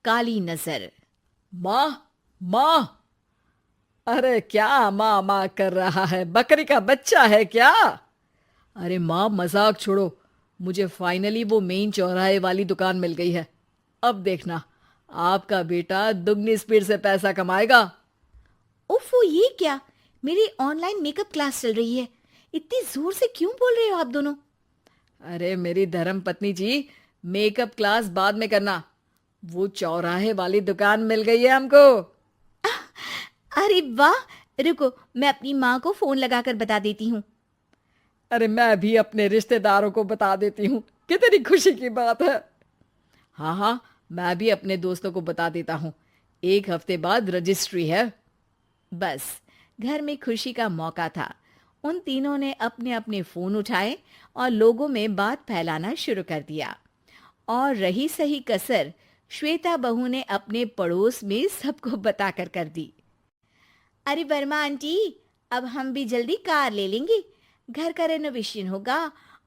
काली नजर। माँ, माँ। अरे क्या माँ माँ कर रहा है? बकरी का बच्चा है क्या? अरे माँ, मजाक छोड़ो। मुझे फाइनली वो मेन चौराहे वाली दुकान मिल गई है। अब देखना, आपका बेटा दुगनी स्पीड से पैसा कमाएगा। उफ, ये क्या? मेरी ऑनलाइन मेकअप क्लास चल रही है। इतनी जोर से क्यों बोल रहे हो आप दोनों? अरे मेरी धर्म पत्नी जी, मेकअप क्लास बाद में करना। वो चौराहे वाली दुकान मिल गई है हमको। अरे वाह! रुको, मैं अपनी माँ को फोन लगाकर बता देती हूँ। अरे मैं भी अपने रिश्तेदारों को बता देती हूँ। कितनी खुशी की बात है। हाँ हाँ, मैं भी अपने दोस्तों को बता देता हूँ। 1 हफ्ते बाद रजिस्ट्री है। बस, घर में खुशी का मौका था। उन तीनों ने अपने अपने फोन उठाए और लोगों में बात फैलाना शुरू कर दिया। और रही सही कसर श्वेता बहू ने अपने पड़ोस में सबको बताकर कर दी। अरे वर्मा आंटी, अब हम भी जल्दी कार ले लेंगे। घर का रेनोवेशन होगा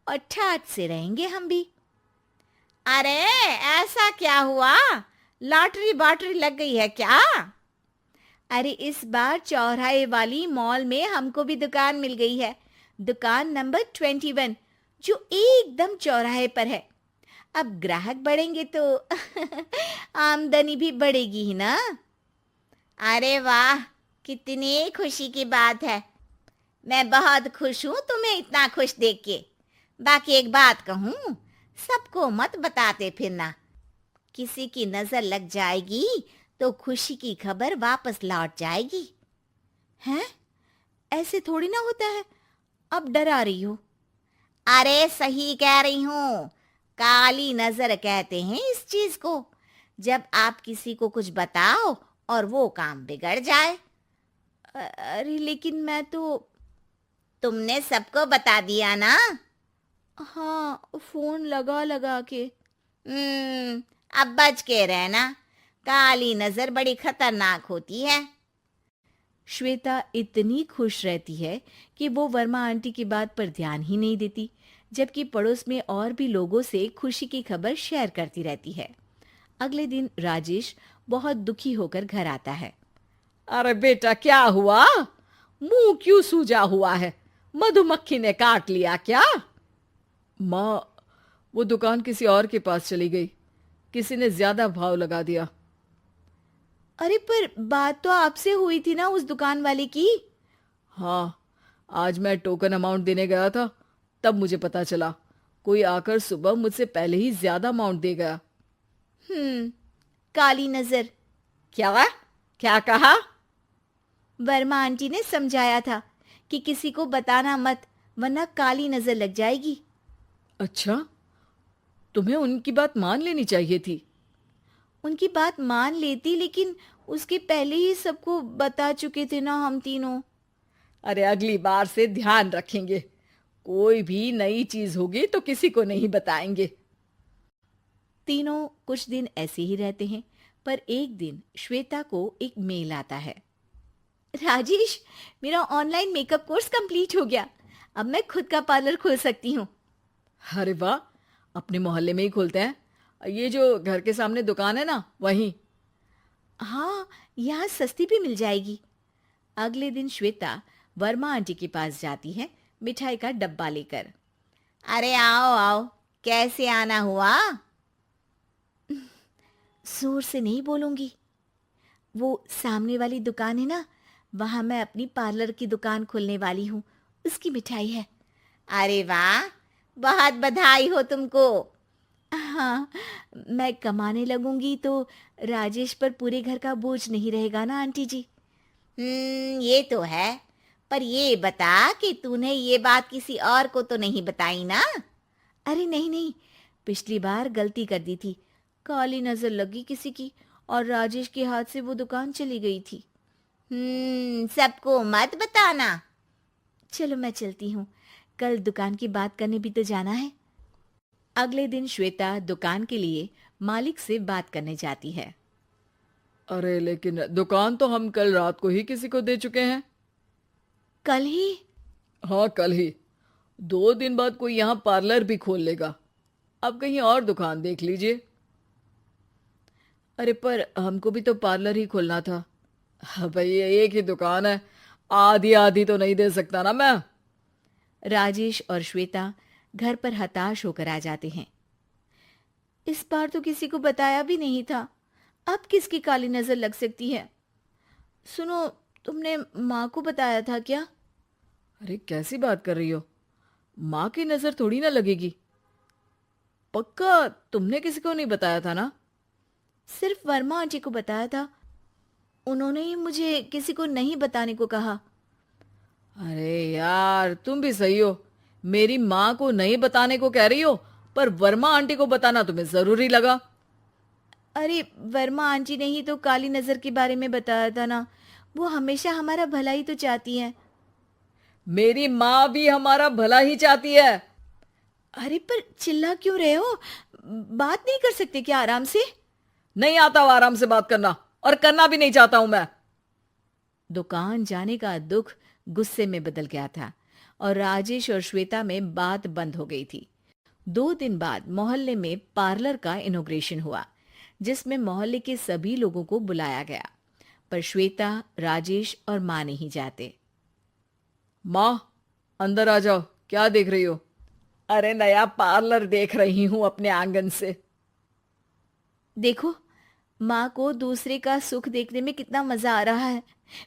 और ठाट से रहेंगे हम भी। अरे, ऐसा क्या हुआ? लॉटरी बाटरी लग गई है क्या? अरे, इस बार चौराहे वाली मॉल में हमको भी दुकान मिल गई है। दुकान नंबर 21, जो एकदम चौराहे पर है। अब ग्राहक बढ़ेंगे तो आमदनी भी बढ़ेगी ही ना। अरे वाह, कितनी खुशी की बात है। मैं बहुत खुश हूँ तुम्हें इतना खुश देख के। बाकी एक बात कहूँ, सबको मत बताते फिरना। किसी की नजर लग जाएगी तो खुशी की खबर वापस लौट जाएगी। हैं? ऐसे थोड़ी ना होता है। अब डरा रही हो। अरे सही कह रही हूँ। काली नजर कहते हैं इस चीज को, जब आप किसी को कुछ बताओ और वो काम बिगड़ जाए। अरे लेकिन मैं तो। तुमने सबको बता दिया ना? हाँ, फोन लगा लगा के। अब बच के रहना। काली नजर बड़ी खतरनाक होती है। श्वेता इतनी खुश रहती है कि वो वर्मा आंटी की बात पर ध्यान ही नहीं देती, जबकि पड़ोस में और भी लोगों से खुशी की खबर शेयर करती रहती है। अगले दिन राजेश बहुत दुखी होकर घर आता है। अरे बेटा, क्या हुआ? मुंह क्यों सूजा हुआ है? मधुमक्खी ने काट लिया क्या? माँ, वो दुकान किसी और के पास चली गई। किसी ने ज्यादा भाव लगा दिया। अरे पर बात तो आपसे हुई थी ना उस दुकान वाले की। हाँ, आज मैं टोकन अमाउंट देने गया था, तब मुझे पता चला। कोई आकर सुबह मुझसे पहले ही ज्यादा अमाउंट दे गया। काली नजर। क्या? क्या कहा? वर्मा आंटी ने समझाया था कि किसी को बताना मत, वरना काली नजर लग जाएगी। अच्छा, तुम्हें उनकी बात मान लेनी चाहिए थी। उनकी बात मान लेती, लेकिन उसके पहले ही सबको बता चुके थे ना हम तीनों। अरे अगली बार से ध्यान रखेंगे। कोई भी नई चीज होगी तो किसी को नहीं बताएंगे। तीनों कुछ दिन ऐसे ही रहते हैं, पर एक दिन श्वेता को एक मेल आता है। राजेश, मेरा ऑनलाइन मेकअप कोर्स कंप्लीट हो गया। अब मैं खुद का पार्लर खोल सकती हूँ। अरे वाह, अपने मोहल्ले में ही खोलते हैं। ये जो घर के सामने दुकान है ना, वहीं। हाँ, यहाँ सस्ती भी मिल जाएगी। अगले दिन श्वेता वर्मा आंटी के पास जाती है, मिठाई का डब्बा लेकर। अरे आओ आओ, कैसे आना हुआ? जोर से नहीं बोलूंगी। वो सामने वाली दुकान है ना, वहां मैं अपनी पार्लर की दुकान खोलने वाली हूँ। उसकी मिठाई है। अरे वाह, बहुत बधाई हो तुमको। हाँ, मैं कमाने लगूंगी तो राजेश पर पूरे घर का बोझ नहीं रहेगा ना आंटी जी। ये तो है। पर ये बता कि तूने ये बात किसी और को तो नहीं बताई ना? अरे नहीं नहीं, पिछली बार गलती कर दी थी। काली नजर लगी किसी की और राजेश के हाथ से वो दुकान चली गई थी। सबको मत बताना। चलो मैं चलती हूँ, कल दुकान की बात करने भी तो जाना है। अगले दिन श्वेता दुकान के लिए मालिक से बात करने जाती है। अरे लेकिन दुकान तो हम कल रात को ही किसी को दे चुके हैं। कल ही? हाँ, कल ही। 2 दिन बाद कोई यहाँ पार्लर भी खोल लेगा। अब कहीं और दुकान देख लीजिए। अरे पर हमको भी तो पार्लर ही खोलना था। हाँ भाई, ये एक ही दुकान है, आधी आधी तो नहीं दे सकता ना मैं। राजेश और श्वेता घर पर हताश होकर आ जाते हैं। इस बार तो किसी को बताया भी नहीं था, अब किसकी काली नजर लग सकती है। सुनो, तुमने माँ को बताया था क्या? अरे कैसी बात कर रही हो, माँ की नजर थोड़ी ना लगेगी। पक्का तुमने किसी को नहीं बताया था ना? सिर्फ वर्मा आंटी को बताया था, उन्होंने ही मुझे किसी को नहीं बताने को कहा। अरे यार, तुम भी सही हो, मेरी माँ को नहीं बताने को कह रही हो, पर वर्मा आंटी को बताना तुम्हें जरूरी लगा। अरे वर्मा आंटी ने ही तो काली नजर के बारे में बताया था ना, वो हमेशा हमारा भला ही तो चाहती है। मेरी माँ भी हमारा भला ही चाहती है। अरे पर चिल्ला क्यों रहे हो? बात नहीं कर सकते क्या आराम से? नहीं आता वो आराम से बात करना, और करना भी नहीं चाहता हूं मैं। दुकान जाने का दुख गुस्से में बदल गया था और राजेश और श्वेता में बात बंद हो गई थी। 2 दिन बाद मोहल्ले में पार्लर का इनॉग्रेशन हुआ, जिसमें मोहल्ले के सभी लोगों को बुलाया गया, पर श्वेता, राजेश और माँ नहीं जाते। माँ, अंदर आ जाओ, क्या देख रही हो? अरे नया पार्लर देख रही हूं अपने आंगन से। देखो, माँ को दूसरे का सुख देखने में कितना मजा आ रहा है,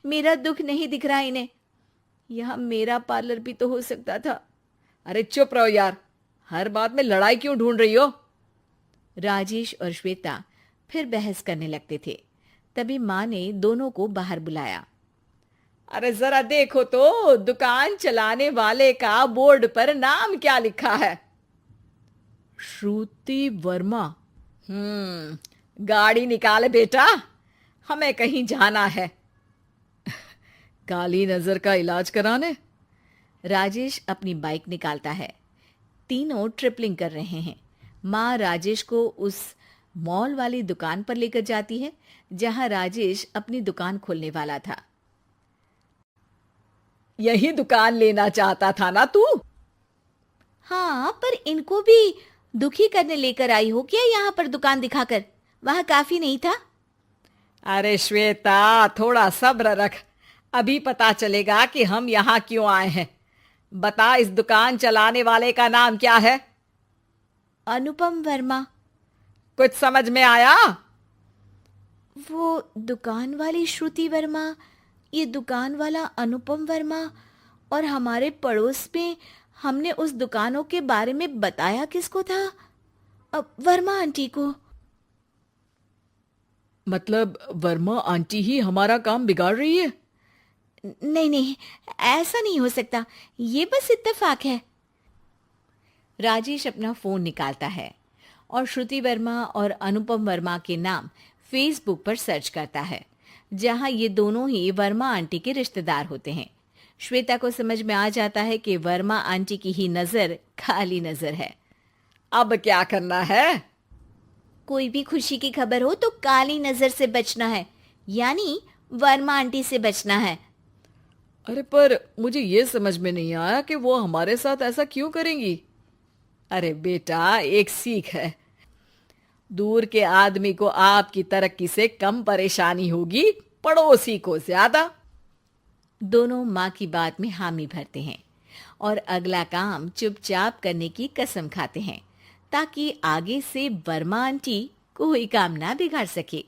मेरा दुख नहीं दिख रहा इन्हें। यह मेरा पार्लर भी तो हो सकता था। अरे चुप रहो यार, हर बात में लड़ाई क्यों ढूंढ रही हो? राजेश और श्वेता फिर बहस करने लगते थे। तभी माँ ने दोनों को बाहर बुलाया। अरे जरा देखो तो, दुकान चलाने वाले का बोर्ड पर नाम क्या लिखा है? श्रुति वर्मा। गाड़ी निकाल बेटा, हमें कहीं जाना है। काली नजर का इलाज कराने? राजेश अपनी बाइक निकालता है। तीनों ट्रिपलिंग कर रहे हैं। माँ राजेश को उस मॉल वाली दुकान पर लेकर जाती है जहां राजेश अपनी दुकान खोलने वाला था। यही दुकान लेना चाहता था ना तू? हाँ, पर इनको भी दुखी करने लेकर आई हो क्या यहाँ पर दुकान दिखाकर? वहां काफी नहीं था? अरे श्वेता, थोड़ा सब्र रख, अभी पता चलेगा कि हम यहाँ क्यों आए हैं। बता, इस दुकान चलाने वाले का नाम क्या है? अनुपम वर्मा। कुछ समझ में आया? वो दुकान वाली श्रुति वर्मा, ये दुकान वाला अनुपम वर्मा, और हमारे पड़ोस में हमने उस दुकानों के बारे में बताया किसको था? अब वर्मा आंटी को। मतलब वर्मा आंटी ही हमारा काम बिगाड़ रही है? नहीं नहीं, ऐसा नहीं हो सकता, ये बस इत्तेफाक है। राजेश अपना फोन निकालता है और श्रुति वर्मा और अनुपम वर्मा के नाम फेसबुक पर सर्च करता है, जहां ये दोनों ही वर्मा आंटी के रिश्तेदार होते हैं। श्वेता को समझ में आ जाता है कि वर्मा आंटी की ही नजर खाली नजर है। अब क्या करना है? कोई भी खुशी की खबर हो तो काली नजर से बचना है, यानी वर्मा आंटी से बचना है। अरे पर मुझे ये समझ में नहीं आया कि वो हमारे साथ ऐसा क्यों करेंगी। अरे बेटा, एक सीख है, दूर के आदमी को आपकी तरक्की से कम परेशानी होगी, पड़ोसी को ज्यादा। दोनों माँ की बात में हामी भरते हैं और अगला काम चुपचाप करने की कसम खाते हैं, ताकि आगे से वर्मा आंटी कोई काम ना बिगाड़ सके।